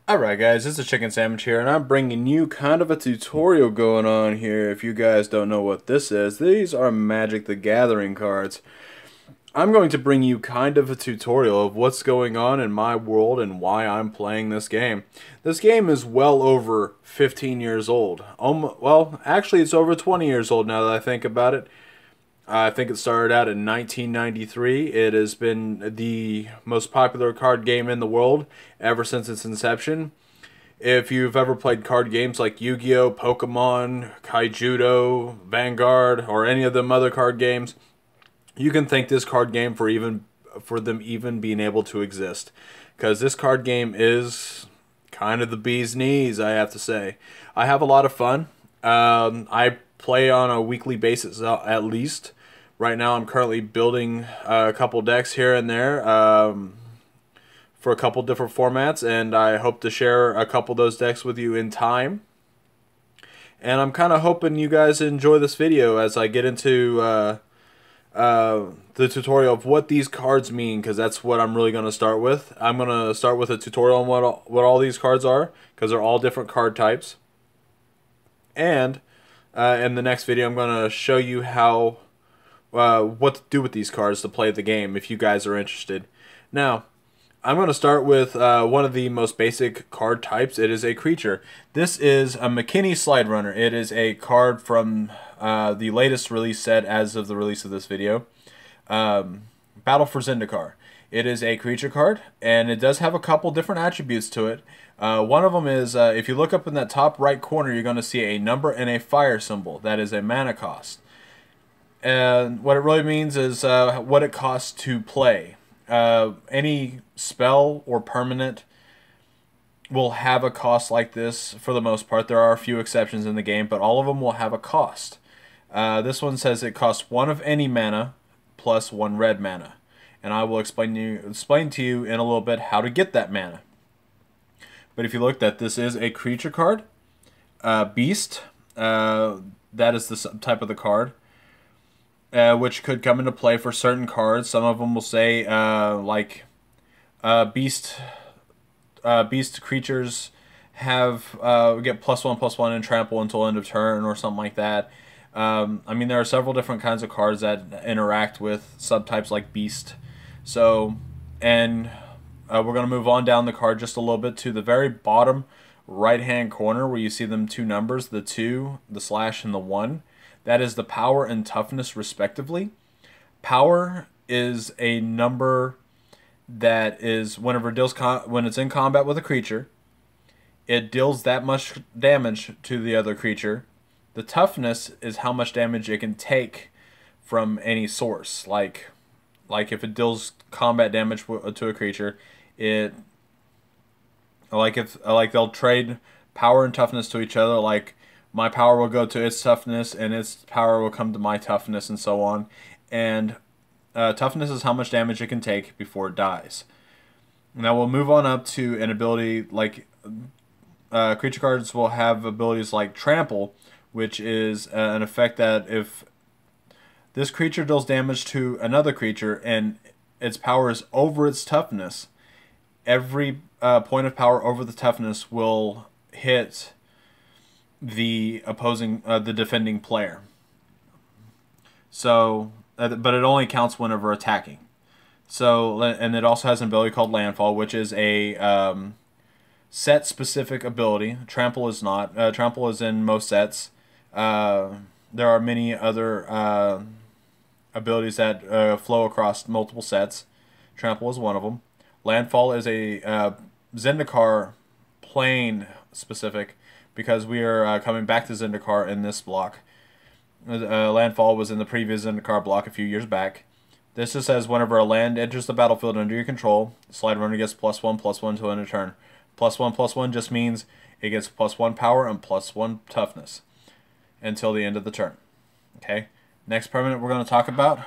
Alright guys, it's a Chicken Sandwich here, and I'm bringing you kind of a tutorial going on here. If you guys don't know what this is, these are Magic the Gathering cards. I'm going to bring you kind of a tutorial of what's going on in my world and why I'm playing this game. This game is well over 15 years old. Well, actually it's over 20 years old now that I think about it. I think it started out in 1993. It has been the most popular card game in the world ever since its inception. If you've ever played card games like Yu-Gi-Oh!, Pokemon, Kaijudo, Vanguard, or any of them other card games, you can thank this card game for them even being able to exist. Because this card game is kind of the bee's knees, I have to say. I have a lot of fun. I play on a weekly basis at least. Right now I'm currently building a couple decks here and there for a couple different formats, and I hope to share a couple of those decks with you in time. And I'm kind of hoping you guys enjoy this video as I get into the tutorial of what these cards mean, because that's what I'm really going to start with. I'm going to start with a tutorial on what all these cards are, because they're all different card types. And in the next video I'm going to show you how what to do with these cards to play the game if you guys are interested. Now, I'm going to start with one of the most basic card types. It is a creature. This is a McKinney Slide Runner. It is a card from the latest release set as of the release of this video. Battle for Zendikar. It is a creature card, and it does have a couple different attributes to it. One of them is, if you look up in that top right corner, you're going to see a number and a fire symbol. That is a mana cost. And what it really means is what it costs to play. Any spell or permanent will have a cost like this for the most part. There are a few exceptions in the game, but all of them will have a cost. This one says it costs 1 of any mana plus 1 red mana. And I will explain to you in a little bit how to get that mana. But if you look, that this is a creature card. Beast, that is the subtype of the card. Which could come into play for certain cards. Some of them will say beast creatures have get +1/+1 and trample until end of turn or something like that. I mean, there are several different kinds of cards that interact with subtypes like beast. So, and we're going to move on down the card just a little bit to the very bottom right hand corner where you see them two numbers, the 2, the slash, and the 1. That is the power and toughness respectively. Power is a number that is whenever it deals when it's in combat with a creature, it deals that much damage to the other creature. The toughness is how much damage it can take from any source. Like if it deals combat damage to a creature, it they'll trade power and toughness to each other. Like, my power will go to its toughness, and its power will come to my toughness, and so on. And toughness is how much damage it can take before it dies. Now we'll move on up to an ability like creature cards will have abilities like Trample, which is an effect that if this creature deals damage to another creature and its power is over its toughness, every point of power over the toughness will hit the defending player. So, but it only counts whenever attacking. So, and it also has an ability called Landfall, which is a set-specific ability. Trample is not. Trample is in most sets. There are many other abilities that flow across multiple sets. Trample is one of them. Landfall is a Zendikar plane specific, because we are coming back to Zendikar in this block. Landfall was in the previous Zendikar block a few years back. This just says whenever a land enters the battlefield under your control, Slide Runner gets +1/+1 till end of turn. +1/+1 just means it gets +1 power and +1 toughness until the end of the turn. Okay. Next permanent we're going to talk about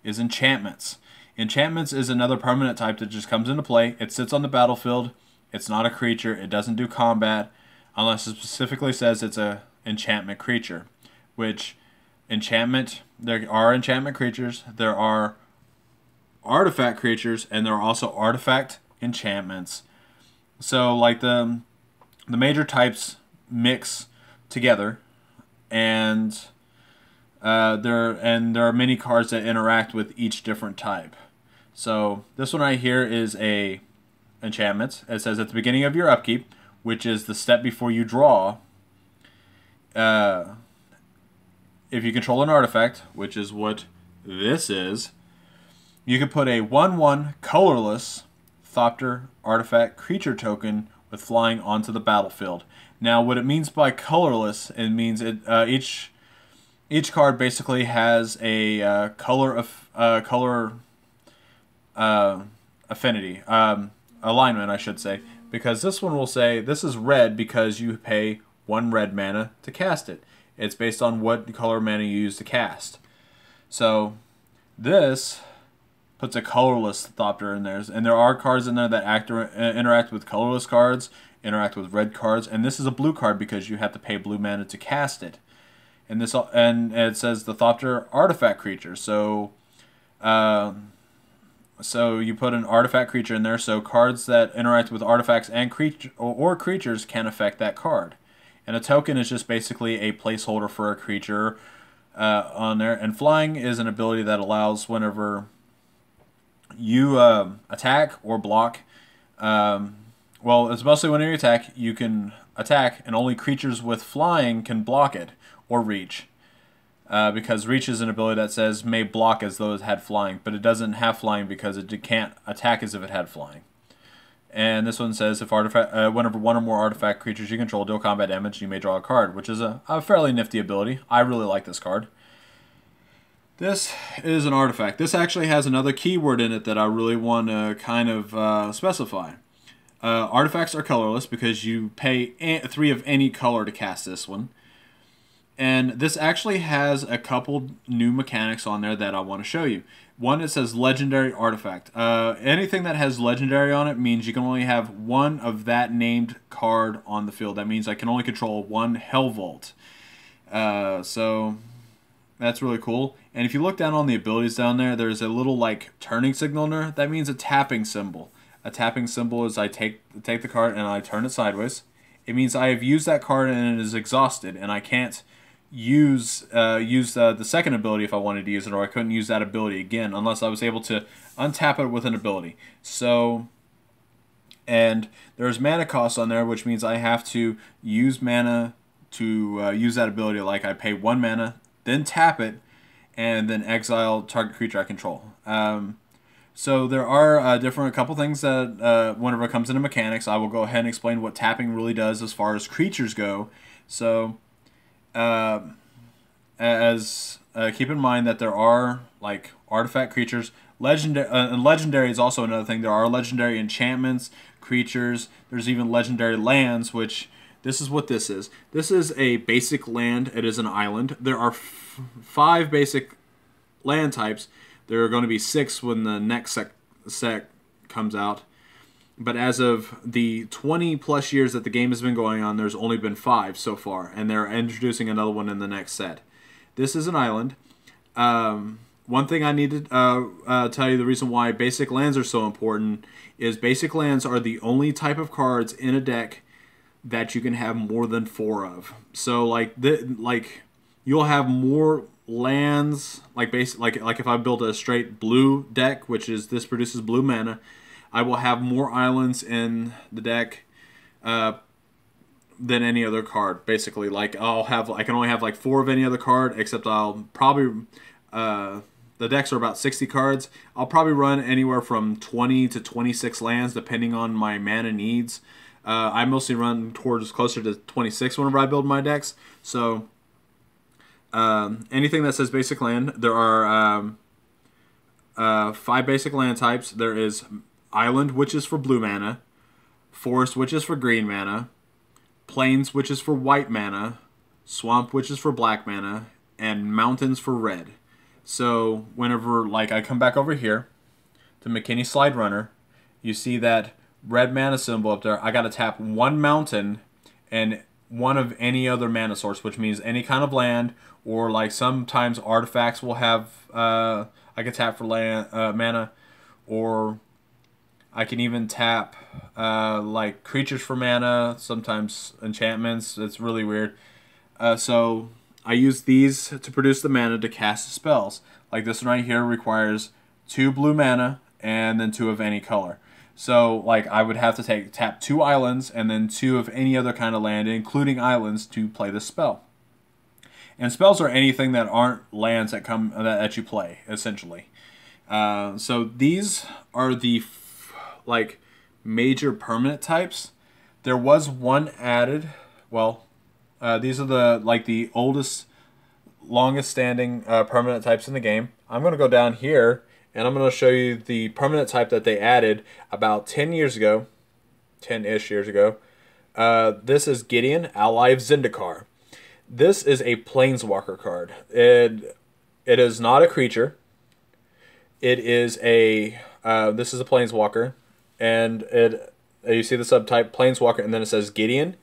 is enchantments. Enchantments is another permanent type that just comes into play. It sits on the battlefield. It's not a creature. It doesn't do combat, unless it specifically says it's a enchantment creature. Which enchantment, there are enchantment creatures, there are artifact creatures, and there are also artifact enchantments. So like the major types mix together, and there are many cards that interact with each different type. So this one right here is a enchantment. It says at the beginning of your upkeep, which is the step before you draw, if you control an artifact, which is what this is, you can put a 1/1 colorless Thopter artifact creature token with flying onto the battlefield. Now, what it means by colorless, it means each card basically has a color affinity, alignment, I should say, because this one will say this is red because you pay 1 red mana to cast it. It's based on what color mana you use to cast. So this puts a colorless Thopter in there, and there are cards in there that interact with colorless cards, interact with red cards, and this is a blue card because you have to pay blue mana to cast it. And it says the Thopter artifact creature. So you put an artifact creature in there, so cards that interact with artifacts and creatures can affect that card. And a token is just basically a placeholder for a creature on there. And flying is an ability that allows whenever you attack or block. Well, it's mostly when you attack, you can attack, and only creatures with flying can block it or reach. Because reach is an ability that says may block as though it had flying, but it doesn't have flying because it can't attack as if it had flying. And this one says if whenever one or more artifact creatures you control deal combat damage, you may draw a card, which is a fairly nifty ability. I really like this card. This is an artifact. This actually has another keyword in it that I really want to kind of specify. Artifacts are colorless because you pay 3 of any color to cast this one. And this actually has a couple new mechanics on there that I want to show you. One, it says Legendary Artifact. Anything that has Legendary on it means you can only have 1 of that named card on the field. That means I can only control 1 Hellvault. So that's really cool. And if you look down on the abilities down there, there's a little like turning signal in there. That means a tapping symbol. A tapping symbol is I take the card and I turn it sideways. It means I have used that card and it is exhausted, and I can't use the second ability if I wanted to use it, or I couldn't use that ability again unless I was able to untap it with an ability. So, and there's mana cost on there, which means I have to use mana to use that ability. Like I pay 1 mana, then tap it, and then exile target creature I control. So there are a couple things that whenever it comes into mechanics, I will go ahead and explain what tapping really does as far as creatures go. So keep in mind that there are like artifact creatures, legendary, and legendary is also another thing. There are legendary enchantments, creatures. There's even legendary lands, which this is what this is. This is a basic land. It is an island. There are 5 basic land types. There are going to be 6 when the next set comes out. But as of the 20-plus years that the game has been going on, there's only been 5 so far, and they're introducing another one in the next set. This is an island. One thing I need to tell you, the reason why basic lands are so important is basic lands are the only type of cards in a deck that you can have more than 4 of. So like you'll have more lands, like if I build a straight blue deck, which is this produces blue mana, I will have more islands in the deck than any other card. Basically, like I can only have like 4 of any other card, except I'll probably the decks are about 60 cards. I'll probably run anywhere from 20 to 26 lands depending on my mana needs. I mostly run towards closer to 26 whenever I build my decks. So anything that says basic land, there are 5 basic land types. There is Island, which is for blue mana, Forest, which is for green mana, Plains, which is for white mana, Swamp, which is for black mana, and Mountains for red. So whenever like I come back over here to McKinney Slide Runner, you see that red mana symbol up there. I got to tap 1 mountain and 1 of any other mana source, which means any kind of land, or like sometimes artifacts will have I can tap for land mana, or I can even tap like creatures for mana, sometimes enchantments. It's really weird. So I use these to produce the mana to cast spells. Like this one right here requires 2 blue mana and then 2 of any color. So like I would have to tap 2 islands and then 2 of any other kind of land, including islands, to play this spell. And spells are anything that aren't lands that you play, essentially. So these are the like major permanent types. There was one added. Well, these are the oldest, longest standing permanent types in the game. I'm going to go down here and I'm going to show you the permanent type that they added about 10 years ago, 10-ish years ago. This is Gideon, ally of Zendikar. This is a Planeswalker card. It is not a creature. It is a this is a Planeswalker, and you see the subtype Planeswalker, and then it says Gideon.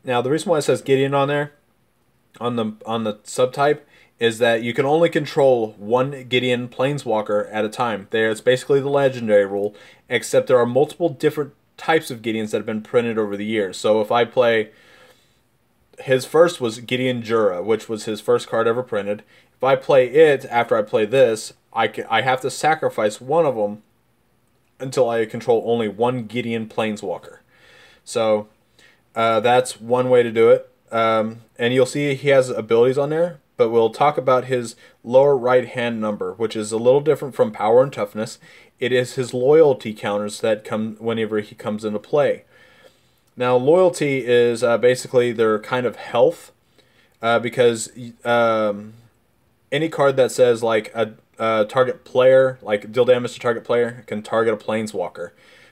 Now the reason why it says Gideon on there, on the subtype, is that you can only control one Gideon Planeswalker at a time. It's basically the legendary rule, except there are multiple different types of Gideons that have been printed over the years. So if I play, his first was Gideon Jura, which was his first card ever printed. If I play it after I play this, I have to sacrifice one of them until I control only one Gideon Planeswalker. So that's one way to do it. And you'll see he has abilities on there, but we'll talk about his lower right hand number, which is a little different from power and toughness. It is his loyalty counters that come whenever he comes into play. Now, loyalty is basically their kind of health, because any card that says like a target player, like deal damage to target player, can target a Planeswalker,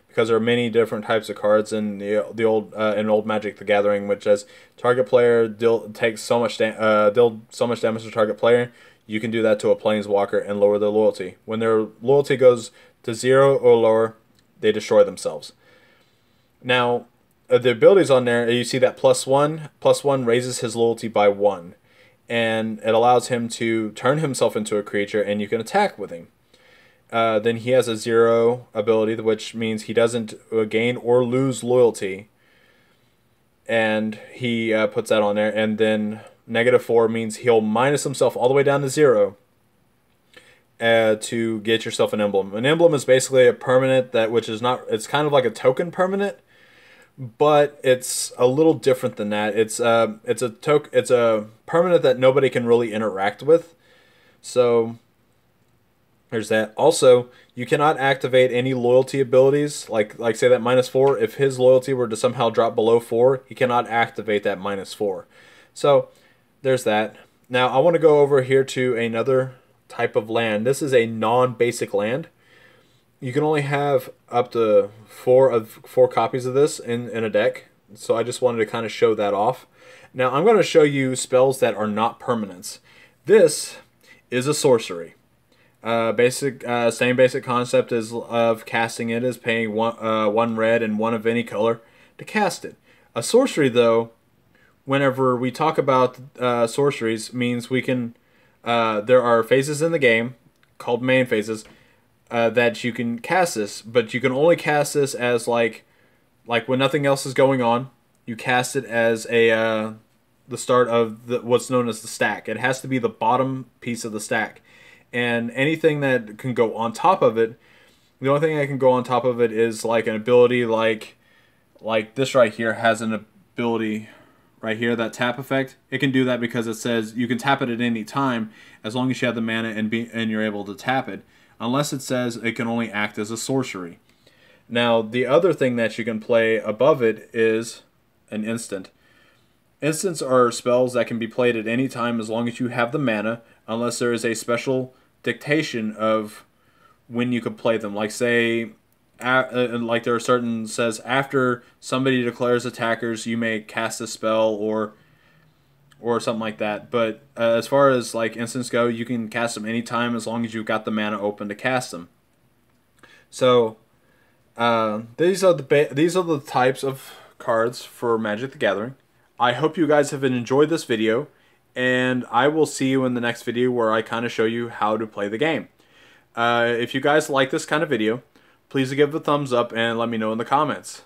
because there are many different types of cards in the old Magic the Gathering, which says target player deal so much damage to target player. You can do that to a Planeswalker and lower their loyalty. When their loyalty goes to 0 or lower, they destroy themselves. Now, the abilities on there, you see that +1 raises his loyalty by 1, and it allows him to turn himself into a creature, and you can attack with him. Then he has a 0 ability, which means he doesn't gain or lose loyalty, and he puts that on there. And then -4 means he'll minus himself all the way down to 0 to get yourself an emblem. An emblem is basically a permanent it's kind of like a token permanent, but it's a little different than that. It's a permanent that nobody can really interact with. So there's that. Also, you cannot activate any loyalty abilities, like say that -4. If his loyalty were to somehow drop below 4, he cannot activate that -4. So there's that. Now I want to go over here to another type of land. This is a non-basic land. You can only have up to 4 copies of this in a deck. So I just wanted to kind of show that off. Now I'm going to show you spells that are not permanents. This is a sorcery. Same basic concept as of casting it, is paying one red and 1 of any color to cast it. A sorcery, though, whenever we talk about sorceries, means we can. There are phases in the game called main phases that you can cast this, but you can only cast this as like when nothing else is going on. You cast it as the start of what's known as the stack. It has to be the bottom piece of the stack. And anything that can go on top of it, the only thing that can go on top of it is like an ability like this right here has an ability right here, that tap effect. It can do that because it says you can tap it at any time as long as you have the mana and you're able to tap it, unless it says it can only act as a sorcery. Now, the other thing that you can play above it is an instant. Instants are spells that can be played at any time as long as you have the mana, unless there is a special dictation of when you could play them. Like say, like there are certain says after somebody declares attackers, you may cast a spell or something like that. But as far as like instants go, you can cast them anytime as long as you've got the mana open to cast them. So these are the types of cards for Magic the Gathering. I hope you guys have enjoyed this video, and I will see you in the next video where I kind of show you how to play the game. If you guys like this kind of video, please give it a thumbs up and let me know in the comments.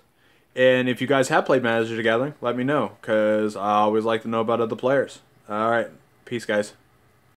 And if you guys have played Magic the Gathering, let me know, because I always like to know about other players. Alright, peace guys.